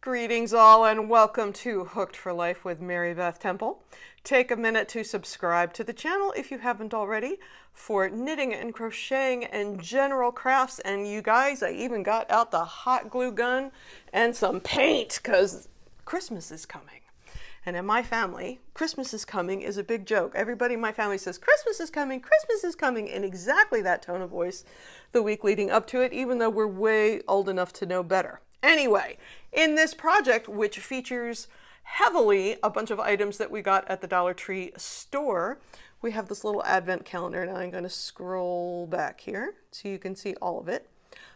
Greetings all and welcome to Hooked for Life with Mary Beth Temple. Take a minute to subscribe to the channel if you haven't already for knitting and crocheting and general crafts. And you guys, I even got out the hot glue gun and some paint because Christmas is coming. And in my family, Christmas is coming is a big joke. Everybody in my family says, Christmas is coming, in exactly that tone of voice the week leading up to it, even though we're way old enough to know better. Anyway, in this project, which features heavily a bunch of items that we got at the Dollar Tree store, we have this little advent calendar. Now I'm going to scroll back here so you can see all of it.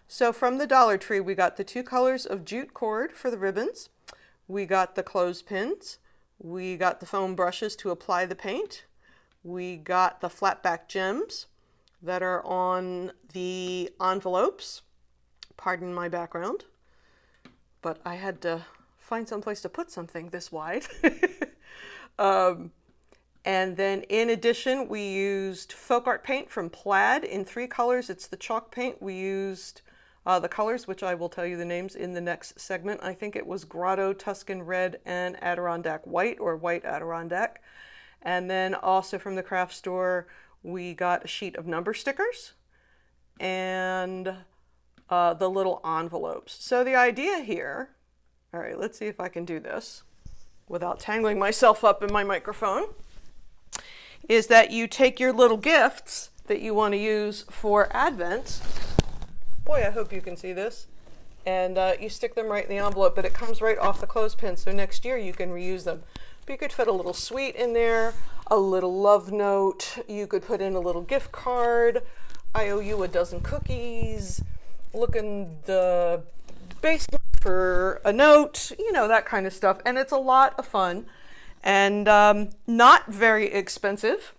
So from the Dollar Tree, we got the 2 colors of jute cord for the ribbons. We got the clothespins. We got the foam brushes to apply the paint. We got the flat back gems that are on the envelopes. Pardon my background, but I had to find some place to put something this wide. And then in addition, we used folk art paint from Plaid in 3 colors. It's the chalk paint. We used the colors, which I will tell you the names in the next segment. I think it was Grotto, Tuscan Red, and Adirondack White, or White Adirondack. And then also from the craft store, we got a sheet of number stickers and the little envelopes. So the idea here, all right, let's see if I can do this without tangling myself up in my microphone, is that you take your little gifts that you want to use for Advent. Boy, I hope you can see this. And you stick them right in the envelope, but it comes right off the clothespin, so next year you can reuse them. But you could fit a little sweet in there, a little love note. You could put in a little gift card. I owe you a dozen cookies. Look in the basement for a note, you know, that kind of stuff. And it's a lot of fun and not very expensive.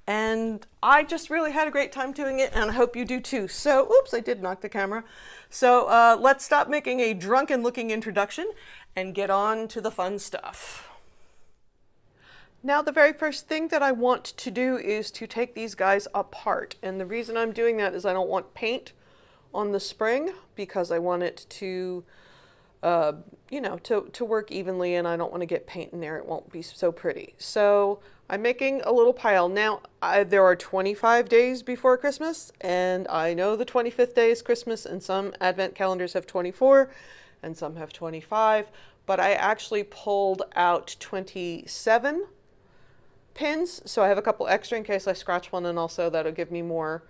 And I just really had a great time doing it, and I hope you do too. So, oops, I did knock the camera. So let's stop making a drunken looking introduction and get on to the fun stuff. Now, the very first thing that I want to do is to take these guys apart. And the reason I'm doing that is I don't want paint on the spring because I want it to, you know, to work evenly, and I don't want to get paint in there. It won't be so pretty. So I'm making a little pile. Now, there are 25 days before Christmas, and I know the 25th day is Christmas, and some advent calendars have 24, and some have 25, but I actually pulled out 27 pins, so I have a couple extra in case I scratch one, and also that'll give me more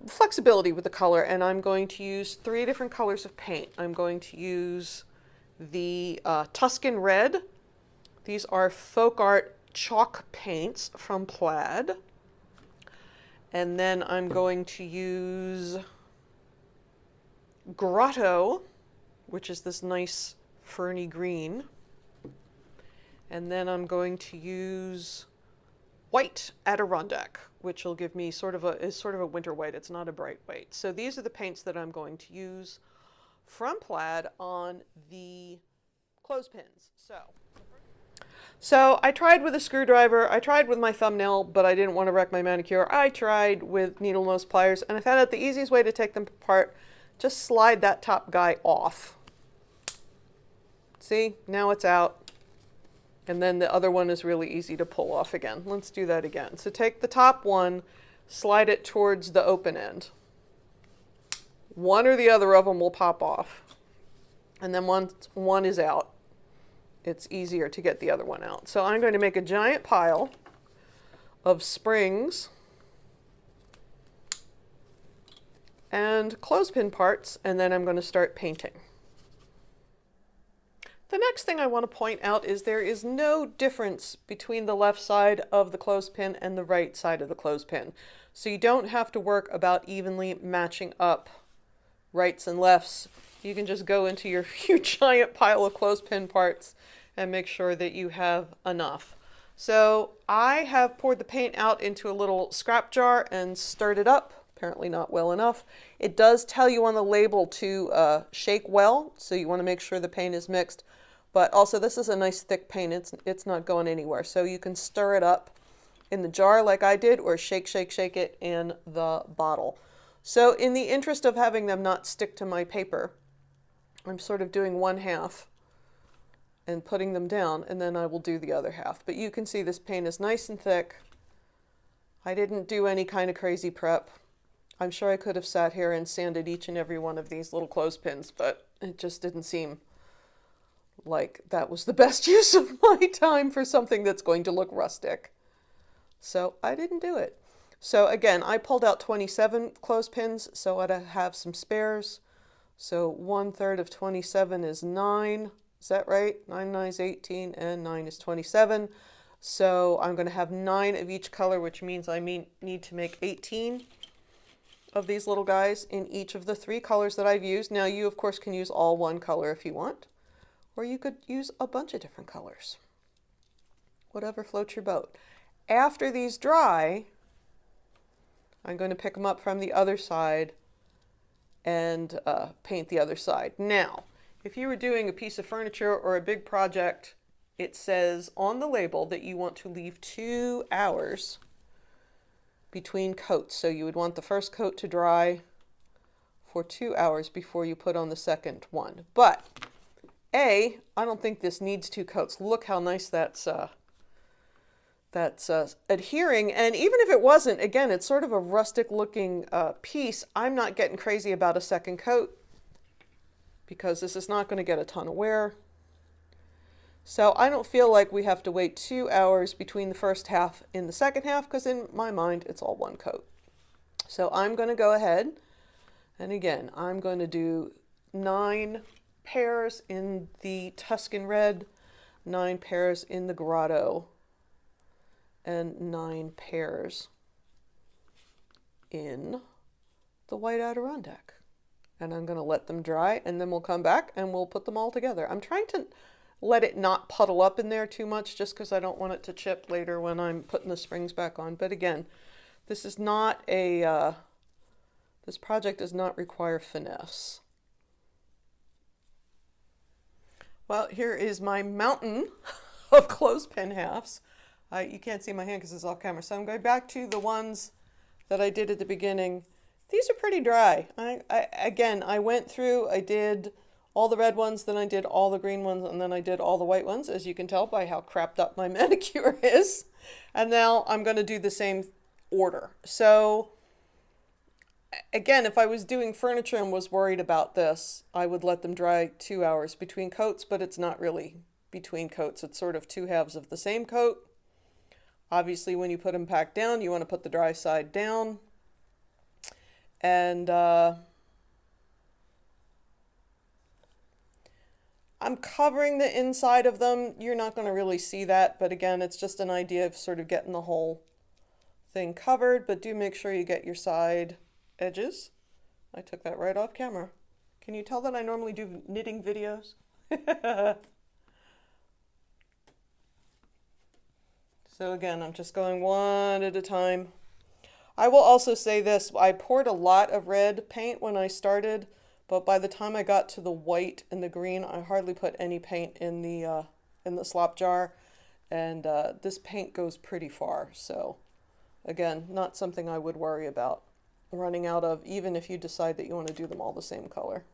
flexibility with the color. And I'm going to use 3 different colors of paint. I'm going to use the Tuscan Red. These are folk art chalk paints from Plaid. And then I'm going to use Grotto, which is this nice ferny green. And then I'm going to use White Adirondack, which will give me sort of a winter white. It's not a bright white. So these are the paints that I'm going to use from Plaid on the clothespins. So I tried with a screwdriver, I tried with my thumbnail, but I didn't want to wreck my manicure. I tried with needle nose pliers, and I found out the easiest way to take them apart, just slide that top guy off. See, now it's out. And then the other one is really easy to pull off again. Let's do that again. So take the top one, slide it towards the open end. One or the other of them will pop off. And then once one is out, it's easier to get the other one out. So I'm going to make a giant pile of springs and clothespin parts, and then I'm going to start painting. The next thing I want to point out is there is no difference between the left side of the clothespin and the right side of the clothespin. So you don't have to work about evenly matching up rights and lefts. You can just go into your giant pile of clothespin parts and make sure that you have enough. So I have poured the paint out into a little scrap jar and stirred it up. Apparently not well enough. It does tell you on the label to shake well, so you want to make sure the paint is mixed. But also, this is a nice thick paint. It's not going anywhere. So you can stir it up in the jar like I did, or shake it in the bottle. So in the interest of having them not stick to my paper, I'm sort of doing one half and putting them down, and then I will do the other half. But you can see this paint is nice and thick. I didn't do any kind of crazy prep. I'm sure I could have sat here and sanded each and every one of these little clothespins, but it just didn't seem like that was the best use of my time for something that's going to look rustic. So I didn't do it. So again, I pulled out 27 clothespins, so I'd have some spares. So 1/3 of 27 is 9. Is that right? 9 9 is 18 and 9 is 27. So I'm going to have 9 of each color, which means I need to make 18 of these little guys in each of the 3 colors that I've used. Now you of course can use all one color if you want, or you could use a bunch of different colors. Whatever floats your boat. After these dry, I'm going to pick them up from the other side and paint the other side. Now, if you were doing a piece of furniture or a big project, it says on the label that you want to leave 2 hours between coats. So you would want the first coat to dry for 2 hours before you put on the second one. But I don't think this needs 2 coats. Look how nice that's adhering. And even if it wasn't, again, it's sort of a rustic looking piece. I'm not getting crazy about a second coat because this is not going to get a ton of wear. So I don't feel like we have to wait 2 hours between the first half and the second half, because in my mind it's all one coat. So I'm going to go ahead, and again, I'm going to do 9 pairs in the Tuscan Red, 9 pairs in the Grotto, and 9 pairs in the White Adirondack. And I'm going to let them dry, and then we'll come back and we'll put them all together. I'm trying to let it not puddle up in there too much, just because I don't want it to chip later when I'm putting the springs back on. But again, this is not a, this project does not require finesse. Well, here is my mountain of clothespin halves. You can't see my hand because it's off camera. So I'm going back to the ones that I did at the beginning. These are pretty dry. Again, I went through, I did all the red ones, then I did all the green ones, and then I did all the white ones, as you can tell by how crapped up my manicure is. And now I'm going to do the same order. So again, if I was doing furniture and was worried about this, I would let them dry 2 hours between coats, but it's not really between coats. It's sort of 2 halves of the same coat. Obviously, when you put them back down, you want to put the dry side down. And I'm covering the inside of them. You're not going to really see that, but again, it's just an idea of sort of getting the whole thing covered, but do make sure you get your side edges. I took that right off camera. Can you tell that I normally do knitting videos? So again, I'm just going one at a time. I will also say this, I poured a lot of red paint when I started, but by the time I got to the white and the green, I hardly put any paint in the slop jar, and this paint goes pretty far. So again, not something I would worry about running out of, even if you decide that you want to do them all the same color.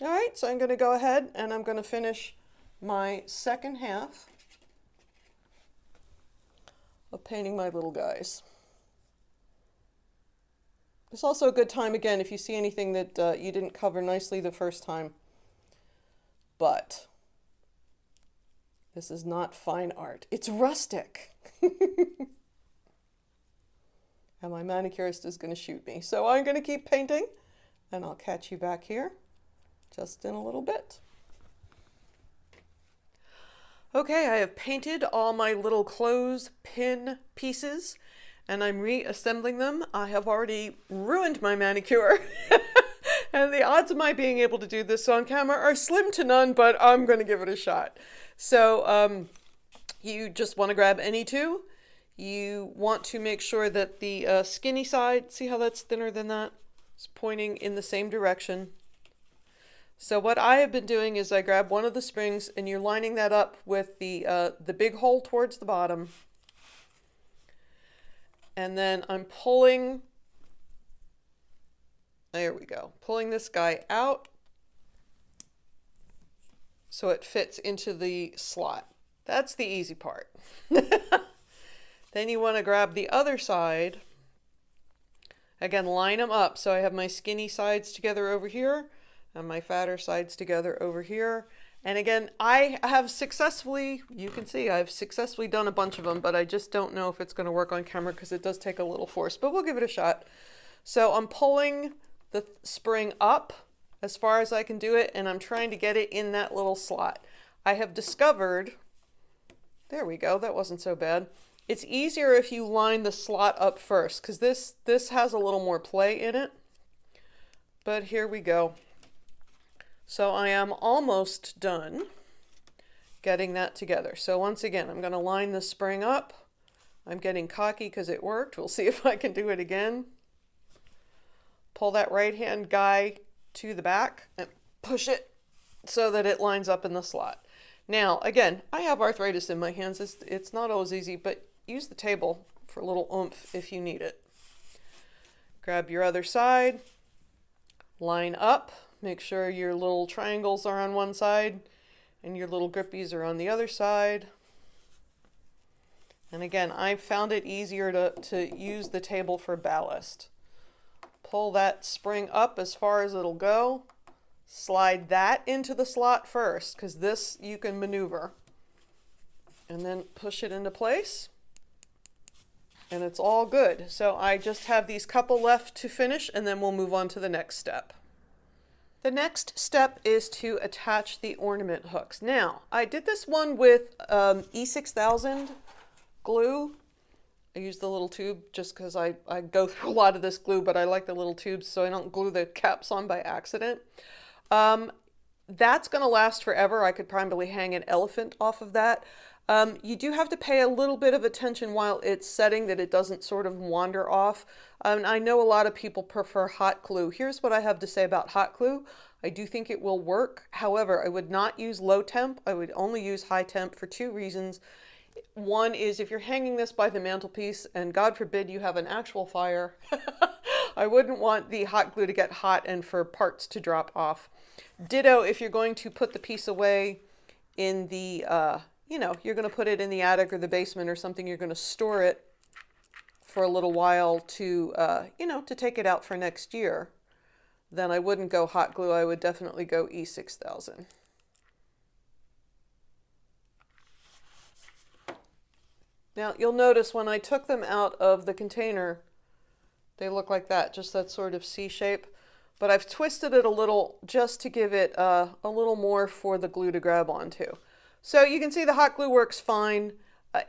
All right, so I'm going to go ahead and I'm going to finish my second half of painting my little guys. It's also a good time, again, if you see anything that you didn't cover nicely the first time. But this is not fine art. It's rustic. And my manicurist is going to shoot me. So I'm going to keep painting, and I'll catch you back here just in a little bit. Okay, I have painted all my little clothespin pieces, and I'm reassembling them. I have already ruined my manicure, and the odds of my being able to do this on camera are slim to none, but I'm going to give it a shot. So you just want to grab any 2. You want to make sure that the skinny side, see how that's thinner than that? It's pointing in the same direction. So what I have been doing is I grab one of the springs, and you're lining that up with the big hole towards the bottom. And then I'm pulling, there we go, pulling this guy out so it fits into the slot. That's the easy part. Then you want to grab the other side. Again, line them up. So I have my skinny sides together over here and my fatter sides together over here. And again, I have successfully, you can see I've successfully done a bunch of them, but I just don't know if it's going to work on camera because it does take a little force, but we'll give it a shot. So I'm pulling the spring up as far as I can do it, and I'm trying to get it in that little slot. I have discovered, there we go, that wasn't so bad. It's easier if you line the slot up first because this has a little more play in it. But here we go. So I am almost done getting that together. So once again, I'm going to line the spring up. I'm getting cocky because it worked. We'll see if I can do it again. Pull that right hand guy to the back and push it so that it lines up in the slot. Now, again, I have arthritis in my hands. It's not always easy, but use the table for a little oomph if you need it. Grab your other side, line up. Make sure your little triangles are on one side and your little grippies are on the other side. And again, I found it easier to use the table for ballast. Pull that spring up as far as it'll go. Slide that into the slot first because this you can maneuver. And then push it into place. And it's all good. So I just have these couple left to finish and then we'll move on to the next step. The next step is to attach the ornament hooks. Now, I did this one with E6000 glue. I used the little tube just because I go through a lot of this glue, but I like the little tubes so I don't glue the caps on by accident. That's going to last forever. I could probably hang an elephant off of that. You do have to pay a little bit of attention while it's setting that it doesn't sort of wander off. I know a lot of people prefer hot glue. Here's what I have to say about hot glue. I do think it will work. However, I would not use low temp. I would only use high temp for two reasons. One is if you're hanging this by the mantelpiece and God forbid you have an actual fire, I wouldn't want the hot glue to get hot and for parts to drop off. Ditto if you're going to put the piece away in the you're going to put it in the attic or the basement or something, you're going to store it for a little while to, to take it out for next year, then I wouldn't go hot glue. I would definitely go E6000. Now, you'll notice when I took them out of the container, they look like that, just that sort of C shape. But I've twisted it a little just to give it a little more for the glue to grab onto. So you can see the hot glue works fine,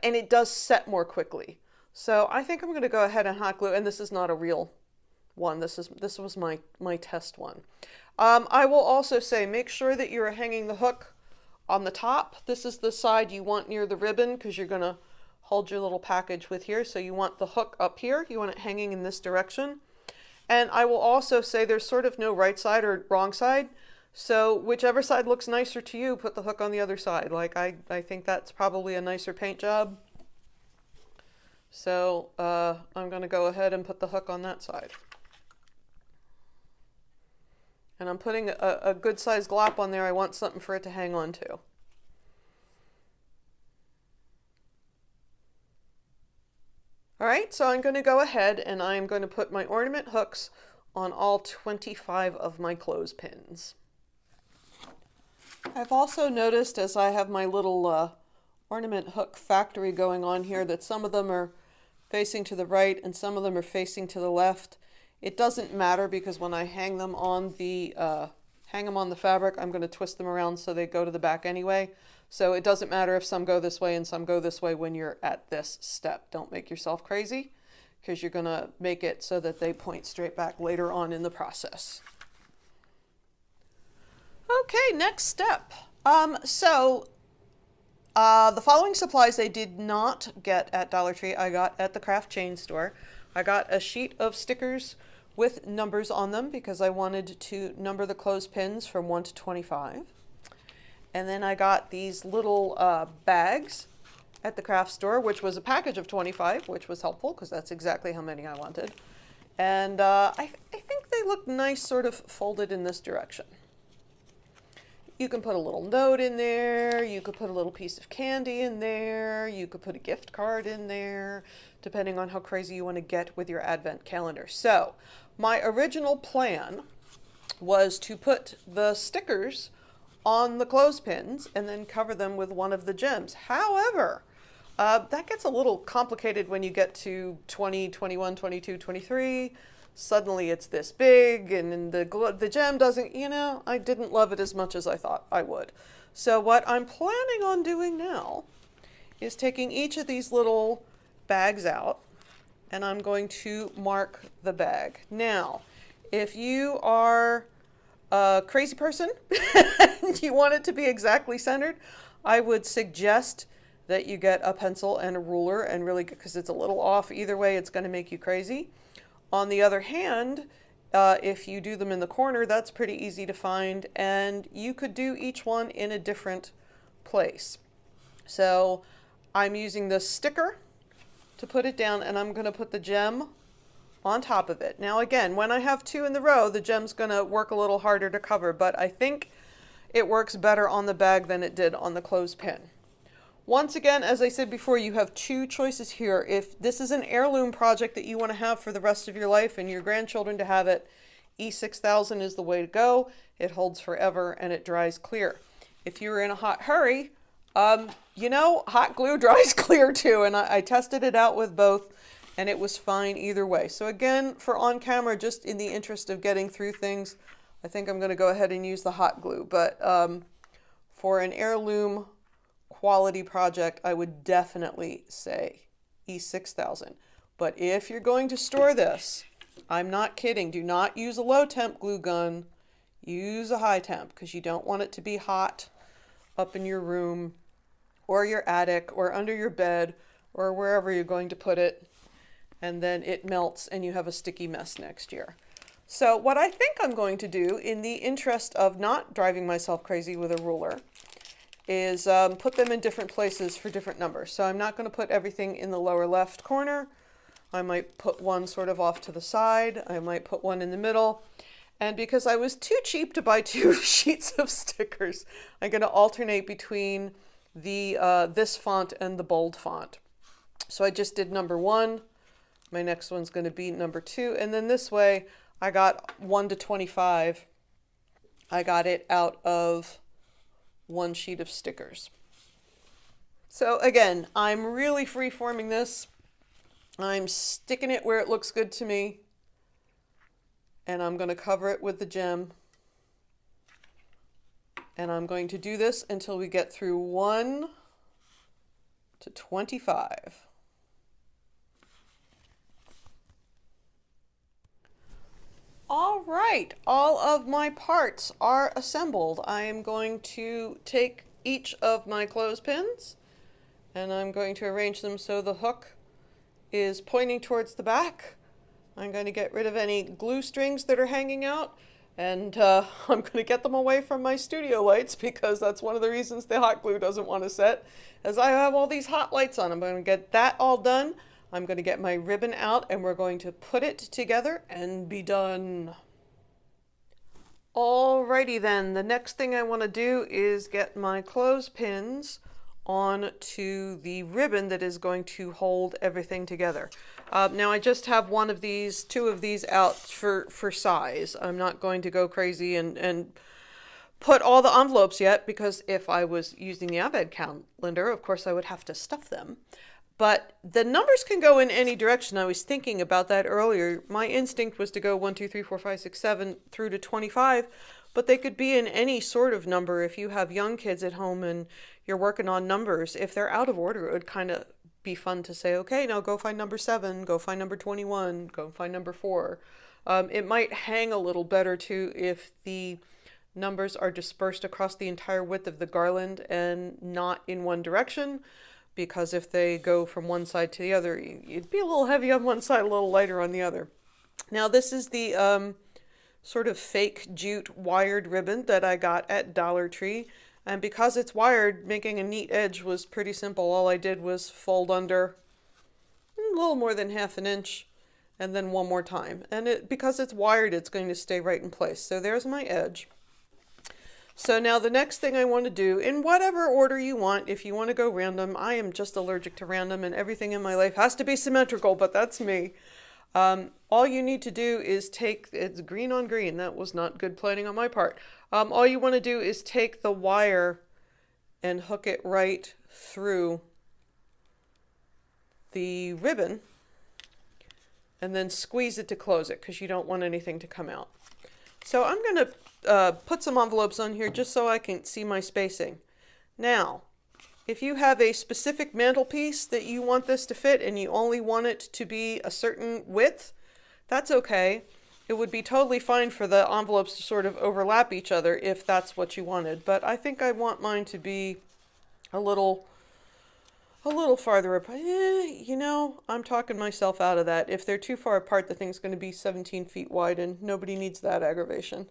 and it does set more quickly. So I think I'm going to go ahead and hot glue, and this is not a real one. This was my test one. I will also say make sure that you're hanging the hook on the top. This is the side you want near the ribbon because you're going to hold your little package with here. So you want the hook up here. You want it hanging in this direction. And I will also say there's sort of no right side or wrong side. So whichever side looks nicer to you, put the hook on the other side. Like I think that's probably a nicer paint job. So I'm going to go ahead and put the hook on that side. And I'm putting a good sized glop on there. I want something for it to hang on to. All right, so I'm going to go ahead and I'm going to put my ornament hooks on all 25 of my clothespins. I've also noticed as I have my little ornament hook factory going on here that some of them are facing to the right and some of them are facing to the left. It doesn't matter because when I hang them on the fabric, I'm going to twist them around so they go to the back anyway. So it doesn't matter if some go this way and some go this way when you're at this step. Don't make yourself crazy because you're going to make it so that they point straight back later on in the process. Okay, next step. The following supplies I did not get at Dollar Tree, I got at the craft chain store. I got a sheet of stickers with numbers on them because I wanted to number the clothespins from 1 to 25. And then I got these little bags at the craft store, which was a package of 25, which was helpful because that's exactly how many I wanted. And I think they look nice sort of folded in this direction. You can put a little note in there, you could put a little piece of candy in there, you could put a gift card in there, depending on how crazy you want to get with your advent calendar. So my original plan was to put the stickers on the clothespins and then cover them with one of the gems. However, that gets a little complicated when you get to 20, 21, 22, 23. Suddenly it's this big, and the gem doesn't, I didn't love it as much as I thought I would. So what I'm planning on doing now is taking each of these little bags out, and I'm going to mark the bag. Now, if you are a crazy person and you want it to be exactly centered, I would suggest that you get a pencil and a ruler, and really, because it's a little off either way, it's going to make you crazy. On the other hand, if you do them in the corner, that's pretty easy to find, and you could do each one in a different place. So I'm using this sticker to put it down, and I'm going to put the gem on top of it. Now again, when I have two in the row, the gem's going to work a little harder to cover, but I think it works better on the bag than it did on the clothespin. Once again, as I said before, you have two choices here. If this is an heirloom project that you want to have for the rest of your life and your grandchildren to have it, E6000 is the way to go. It holds forever and it dries clear. If you're in a hot hurry, hot glue dries clear too, and I tested it out with both and it was fine either way. So again, for on camera, just in the interest of getting through things, I think I'm going to go ahead and use the hot glue. But for an heirloom quality project, I would definitely say E6000. But if you're going to store this, I'm not kidding, do not use a low temp glue gun, use a high temp, because you don't want it to be hot up in your room or your attic or under your bed or wherever you're going to put it, and then it melts and you have a sticky mess next year. So what I think I'm going to do, in the interest of not driving myself crazy with a ruler, is put them in different places for different numbers. So I'm not going to put everything in the lower left corner. I might put one sort of off to the side. I might put one in the middle. And because I was too cheap to buy two sheets of stickers, I'm going to alternate between the this font and the bold font. So I just did number 1. My next one's going to be number 2. And then this way, I got 1 to 25. I got it out of one sheet of stickers. So again, I'm really free-forming this. I'm sticking it where it looks good to me, and I'm going to cover it with the gem, and I'm going to do this until we get through 1 to 25. All right, all of my parts are assembled. I am going to take each of my clothespins and I'm going to arrange them so the hook is pointing towards the back. I'm going to get rid of any glue strings that are hanging out, and I'm going to get them away from my studio lights, because that's one of the reasons the hot glue doesn't want to set, as I have all these hot lights on. I'm going to get that all done. I'm going to get my ribbon out and we're going to put it together and be done. Alrighty then, the next thing I want to do is get my clothespins onto the ribbon that is going to hold everything together. Now I just have two of these out for size. I'm not going to go crazy and put all the envelopes yet, because if I was using the advent calendar, of course I would have to stuff them. But the numbers can go in any direction. I was thinking about that earlier. My instinct was to go 1, 2, 3, 4, 5, 6, 7 through to 25, but they could be in any sort of number. If you have young kids at home and you're working on numbers, if they're out of order, it would kind of be fun to say, okay, now go find number 7, go find number 21, go find number 4. It might hang a little better too if the numbers are dispersed across the entire width of the garland and not in one direction, because if they go from one side to the other, you'd be a little heavy on one side, a little lighter on the other. Now this is the sort of fake jute wired ribbon that I got at Dollar Tree. And because it's wired, making a neat edge was pretty simple. All I did was fold under a little more than 1/2 inch and then one more time. And because it's wired, it's going to stay right in place. So there's my edge. So now the next thing I want to do, in whatever order you want, if you want to go random, I am just allergic to random and everything in my life has to be symmetrical, but that's me. All you need to do is it's green on green. That was not good planning on my part. All you want to do is take the wire and hook it right through the ribbon and then squeeze it to close it because you don't want anything to come out. So I'm going to put some envelopes on here just so I can see my spacing. Now, if you have a specific mantelpiece that you want this to fit and you only want it to be a certain width, that's okay. It would be totally fine for the envelopes to sort of overlap each other if that's what you wanted. But I think I want mine to be a little farther apart. You know, I'm talking myself out of that. If they're too far apart, the thing's going to be 17 feet wide and nobody needs that aggravation.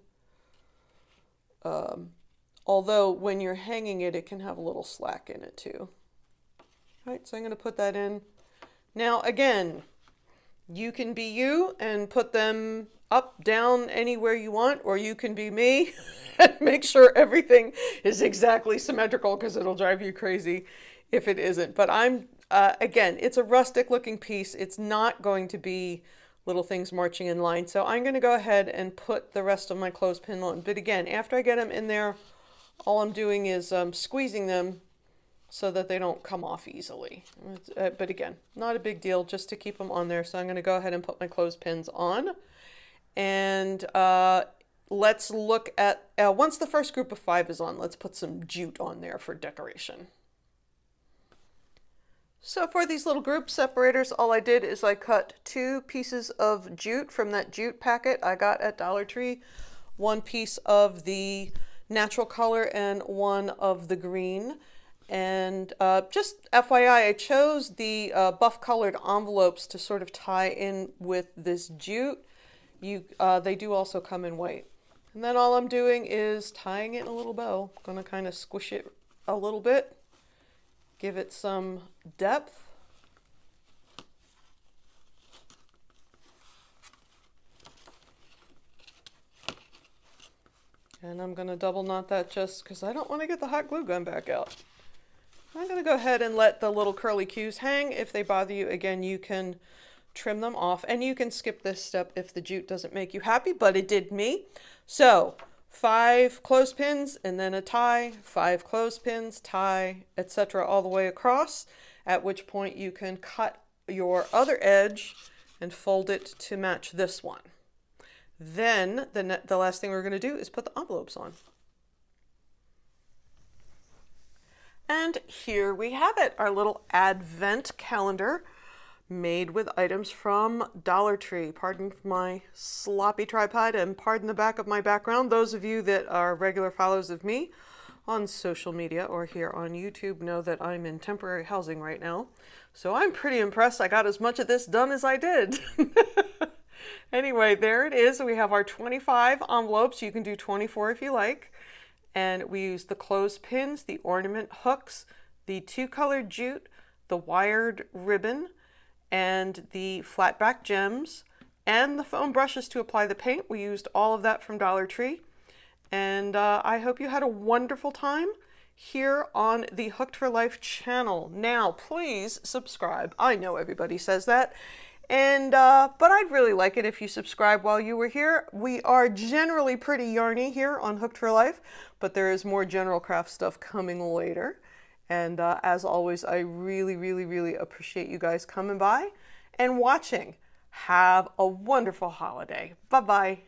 Although when you're hanging it, it can have a little slack in it too. All right, so I'm going to put that in. Now again, you can be you and put them up, down, anywhere you want, or you can be me and make sure everything is exactly symmetrical because it'll drive you crazy if it isn't. But again, it's a rustic looking piece. It's not going to be little things marching in line. So I'm going to go ahead and put the rest of my clothespin on. But again, after I get them in there, all I'm doing is squeezing them so that they don't come off easily. But again, not a big deal, just to keep them on there. So I'm going to go ahead and put my clothespins on. And let's look at, once the first group of 5 is on, let's put some jute on there for decoration. So for these little group separators, all I did is I cut 2 pieces of jute from that jute packet I got at Dollar Tree. 1 piece of the natural color and 1 of the green. And just FYI, I chose the buff colored envelopes to sort of tie in with this jute. They do also come in white. And then all I'm doing is tying it in a little bow. I'm going to kind of squish it a little bit, give it some depth. And I'm going to double knot that just because I don't want to get the hot glue gun back out. I'm going to go ahead and let the little curly cues hang. If they bother you, again, you can trim them off. And you can skip this step if the jute doesn't make you happy, but it did me. So 5 clothespins and then a tie, 5 clothespins, tie, etc. all the way across, at which point you can cut your other edge and fold it to match this one. Then the last thing we're going to do is put the envelopes on. And here we have it, our little advent calendar made with items from Dollar Tree. Pardon my sloppy tripod and pardon the back of my background. Those of you that are regular followers of me on social media or here on YouTube know that I'm in temporary housing right now. So I'm pretty impressed I got as much of this done as I did. Anyway, there it is. We have our 25 envelopes. You can do 24 if you like. And we use the clothespins, the ornament hooks, the 2-colored jute, the wired ribbon, and the flat back gems, and the foam brushes to apply the paint. We used all of that from Dollar Tree. And I hope you had a wonderful time here on the Hooked for Life channel. Now, please subscribe. I know everybody says that. And but I'd really like it if you subscribe while you were here. We are generally pretty yarny here on Hooked for Life, but there is more general craft stuff coming later. And as always, I really, really, really appreciate you guys coming by and watching. Have a wonderful holiday. Bye-bye.